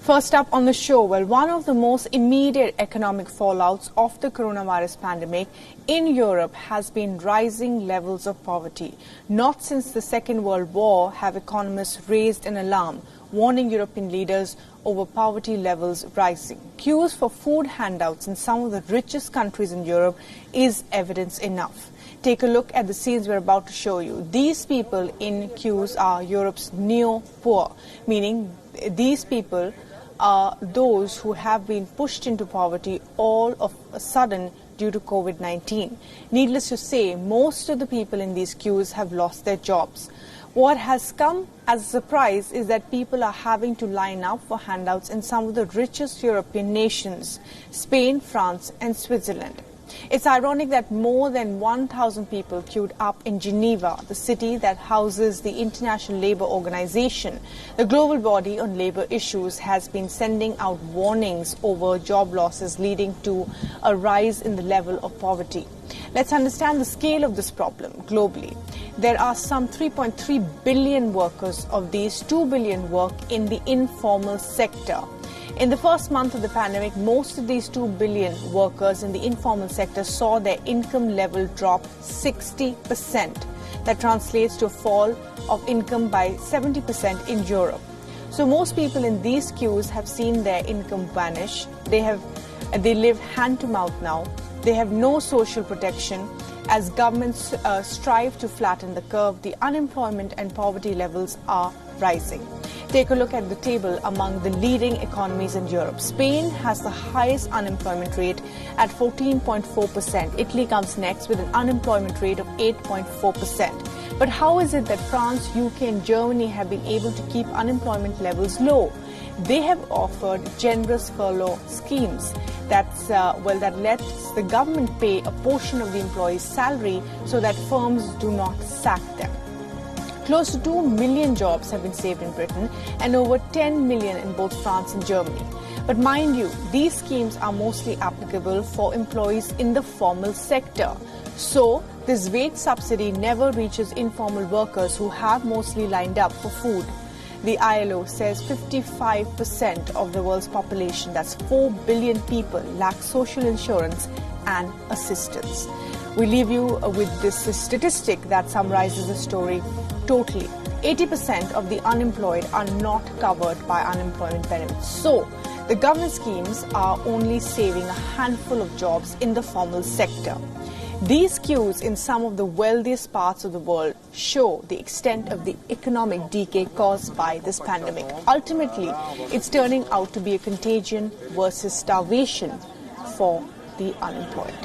First up on the show, one of the most immediate economic fallouts of the coronavirus pandemic in Europe has been rising levels of poverty. Not since the Second World War have economists raised an alarm, warning European leaders over poverty levels rising. Queues for food handouts in some of the richest countries in Europe is evidence enough. Take a look at the scenes we're about to show you. These people in queues are Europe's neo-poor, meaning these people are those who have been pushed into poverty all of a sudden due to COVID-19. Needless to say, most of the people in these queues have lost their jobs. What has come as a surprise is that people are having to line up for handouts in some of the richest European nations, Spain, France and Switzerland. It's ironic that more than 1,000 people queued up in Geneva, the city that houses the International Labour Organization. The global body on labour issues has been sending out warnings over job losses, leading to a rise in the level of poverty. Let's understand the scale of this problem globally. There are some 3.3 billion workers. Of these, 2 billion work in the informal sector. In the first month of the pandemic, most of these 2 billion workers in the informal sector saw their income level drop 60%. That translates to a fall of income by 70% in Europe. So most people in these queues have seen their income vanish. They live hand to mouth now. They have no social protection. As governments strive to flatten the curve, the unemployment and poverty levels are rising. Take a look at the table among the leading economies in Europe. Spain has the highest unemployment rate at 14.4%. Italy comes next with an unemployment rate of 8.4%. But how is it that France, UK and Germany have been able to keep unemployment levels low? They have offered generous furlough schemes that lets the government pay a portion of the employee's salary so that firms do not sack them. Close to 2 million jobs have been saved in Britain and over 10 million in both France and Germany. But mind you, these schemes are mostly applicable for employees in the formal sector. So, this wage subsidy never reaches informal workers who have mostly lined up for food. The ILO says 55% of the world's population, that's 4 billion people, lack social insurance and assistance. We leave you with this statistic that summarizes the story totally. 80% of the unemployed are not covered by unemployment benefits. So, the government schemes are only saving a handful of jobs in the formal sector. These queues in some of the wealthiest parts of the world show the extent of the economic decay caused by this pandemic. Ultimately, it's turning out to be a contagion versus starvation for the unemployed.